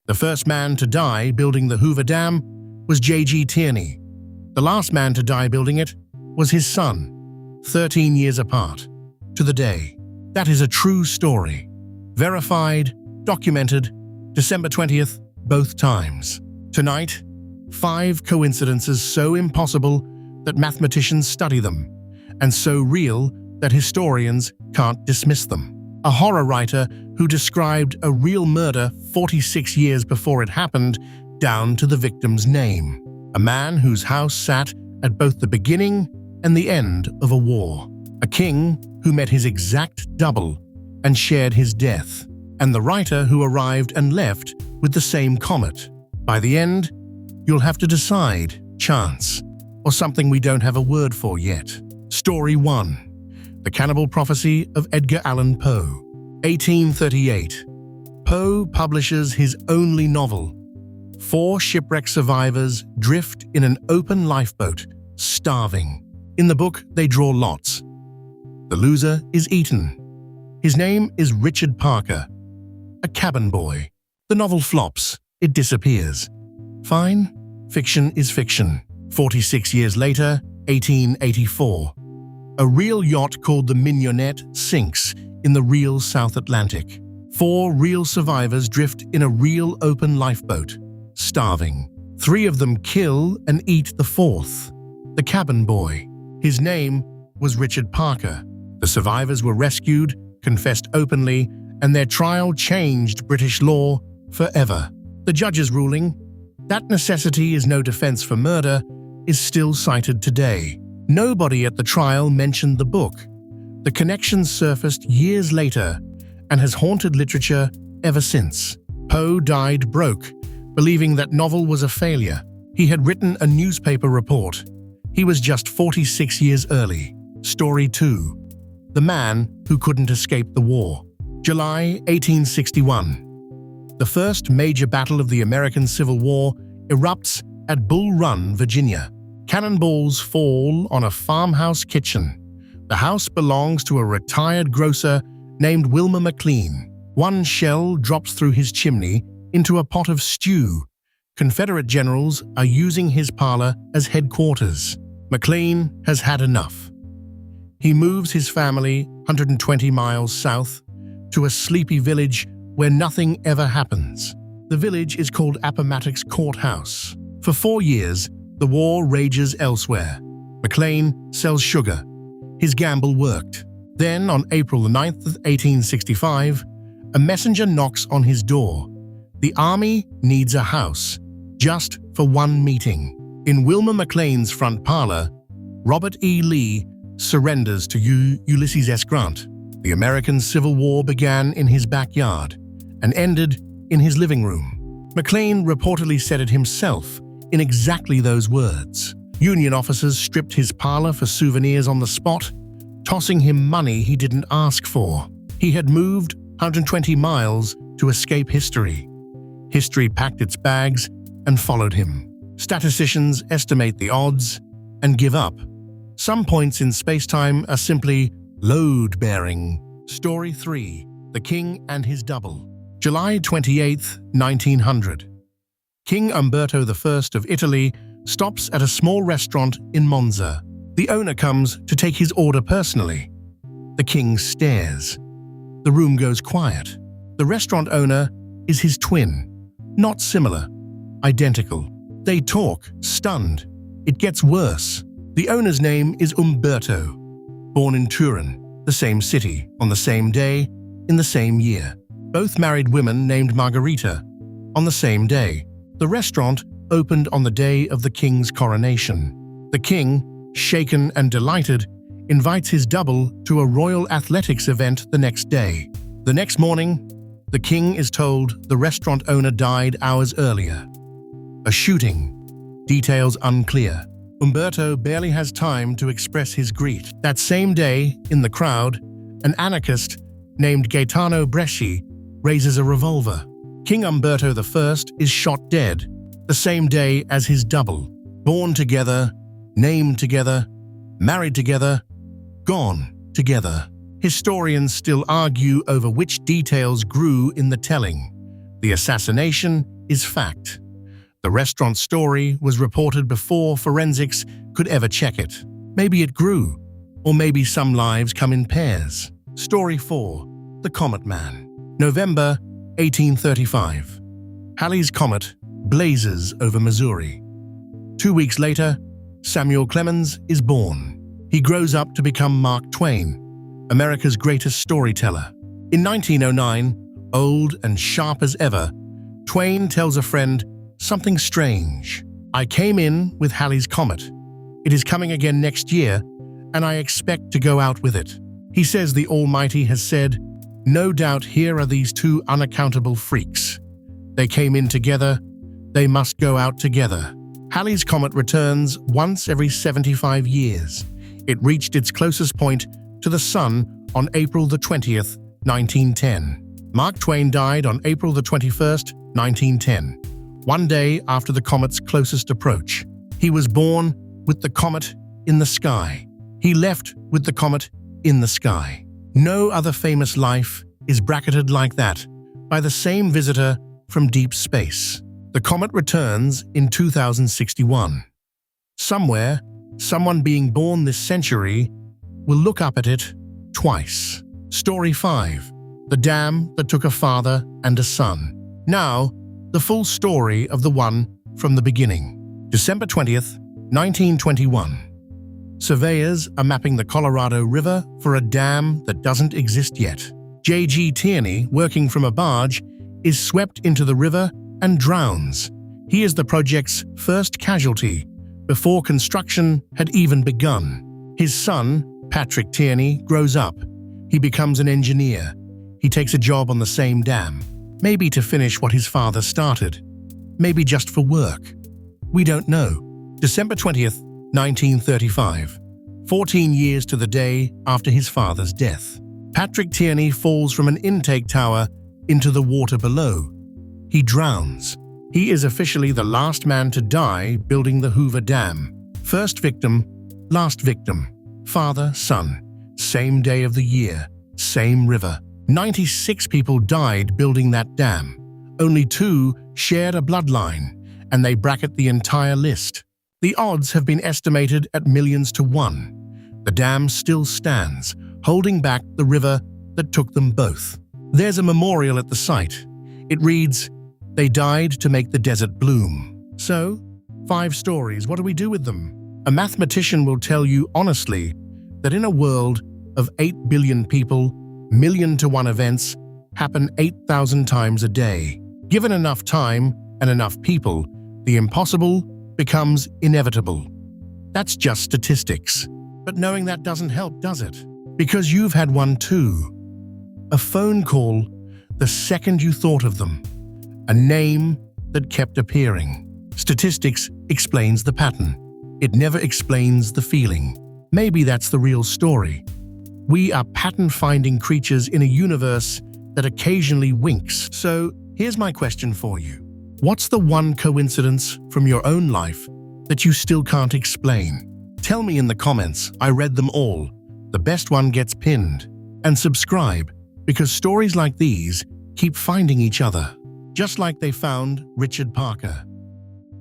The first man to die building the Hoover Dam was J.G. Tierney. The last man to die building it was his son, 13 years apart, to the day. That is a true story. Verified, documented, December 20th, both times. Tonight, 5 coincidences so impossible that mathematicians study them, and so real that historians can't dismiss them. A horror writer who described a real murder 46 years before it happened down to the victim's name. A man whose house sat at both the beginning and the end of a war. A king who met his exact double and shared his death. And the writer who arrived and left with the same comet. By the end, you'll have to decide chance or something we don't have a word for yet. Story 1. The Cannibal Prophecy of Edgar Allan Poe. 1838. Poe publishes his only novel. 4 shipwreck survivors drift in an open lifeboat, starving. In the book, they draw lots. The loser is eaten. His name is Richard Parker, a cabin boy. The novel flops. It disappears. Fine, fiction is fiction. 46 years later, 1884. A real yacht called the Mignonette sinks in the real South Atlantic. 4 real survivors drift in a real open lifeboat, starving. 3 of them kill and eat the 4th, the cabin boy. His name was Richard Parker. The survivors were rescued, confessed openly, and their trial changed British law forever. The judge's ruling, that necessity is no defense for murder, is still cited today. Nobody at the trial mentioned the book. The connection surfaced years later and has haunted literature ever since. Poe died broke, believing that novel was a failure. He had written a newspaper report. He was just 46 years early. Story 2. The Man Who Couldn't Escape the War. July 1861. The first major battle of the American Civil War erupts at Bull Run, Virginia. Cannonballs fall on a farmhouse kitchen. The house belongs to a retired grocer named Wilmer McLean. One shell drops through his chimney into a pot of stew. Confederate generals are using his parlor as headquarters. McLean has had enough. He moves his family 120 miles south to a sleepy village where nothing ever happens. The village is called Appomattox Courthouse. For 4 years, the war rages elsewhere. McLean sells sugar. His gamble worked. Then, on April 9th, 1865, a messenger knocks on his door. The army needs a house, just for one meeting. In Wilmer McLean's front parlor, Robert E. Lee surrenders to Ulysses S. Grant. The American Civil War began in his backyard and ended in his living room. McLean reportedly said it himself in exactly those words. Union officers stripped his parlor for souvenirs on the spot, tossing him money he didn't ask for. He had moved 120 miles to escape history. History packed its bags and followed him. Statisticians estimate the odds and give up. Some points in space-time are simply load-bearing. Story 3. The King and His Double. July 28, 1900. King Umberto I of Italy stops at a small restaurant in Monza. The owner comes to take his order personally. The king stares. The room goes quiet. The restaurant owner is his twin. Not similar, identical. They talk, stunned. It gets worse. The owner's name is Umberto, born in Turin, the same city, on the same day, in the same year. Both married women named Margarita, on the same day. The restaurant opened on the day of the king's coronation. The king, shaken and delighted, invites his double to a royal athletics event the next day. The next morning, the king is told the restaurant owner died hours earlier. A shooting. Details unclear. Umberto barely has time to express his grief. That same day, in the crowd, an anarchist named Gaetano Bresci raises a revolver. King Umberto I is shot dead the same day as his double. Born together, named together, married together, gone together. Historians still argue over which details grew in the telling. The assassination is fact. The restaurant story was reported before forensics could ever check it. Maybe it grew, or maybe some lives come in pairs. Story 4. The Comet Man. November 1835. Halley's Comet blazes over Missouri. 2 weeks later, Samuel Clemens is born. He grows up to become Mark Twain, America's greatest storyteller. In 1909, old and sharp as ever, Twain tells a friend something strange. "I came in with Halley's Comet. It is coming again next year, and I expect to go out with it." He says the Almighty has said, "No doubt here are these two unaccountable freaks. They came in together, they must go out together." Halley's Comet returns once every 75 years. It reached its closest point to the Sun on April the 20th, 1910. Mark Twain died on April the 21st, 1910, one day after the comet's closest approach. He was born with the comet in the sky. He left with the comet in the sky. No other famous life is bracketed like that by the same visitor from deep space. The comet returns in 2061. Somewhere, someone being born this century will look up at it twice. Story 5. The Dam That Took a Father and a Son. Now, the full story of the one from the beginning. December 20th, 1921. Surveyors are mapping the Colorado River for a dam that doesn't exist yet. J.G. Tierney, working from a barge, is swept into the river and drowns. He is the project's first casualty before construction had even begun. His son, Patrick Tierney, grows up. He becomes an engineer. He takes a job on the same dam, maybe to finish what his father started, maybe just for work. We don't know. December 20th, 1935, 14 years to the day after his father's death. Patrick Tierney falls from an intake tower into the water below. He drowns. He is officially the last man to die building the Hoover Dam. First victim, last victim. Father, son. Same day of the year, same river. 96 people died building that dam. Only 2 shared a bloodline, and they bracket the entire list. The odds have been estimated at millions to 1. The dam still stands, holding back the river that took them both. There's a memorial at the site. It reads, "They died to make the desert bloom." So, 5 stories, what do we do with them? A mathematician will tell you honestly that in a world of 8 billion people, million to 1 events happen 8,000 times a day. Given enough time and enough people, the impossible becomes inevitable. That's just statistics. But knowing that doesn't help, does it? Because you've had one too. A phone call the second you thought of them. A name that kept appearing. Statistics explains the pattern. It never explains the feeling. Maybe that's the real story. We are pattern-finding creatures in a universe that occasionally winks. So, here's my question for you. What's the one coincidence from your own life that you still can't explain? Tell me in the comments. I read them all. The best one gets pinned. And subscribe, because stories like these keep finding each other, just like they found Richard Parker.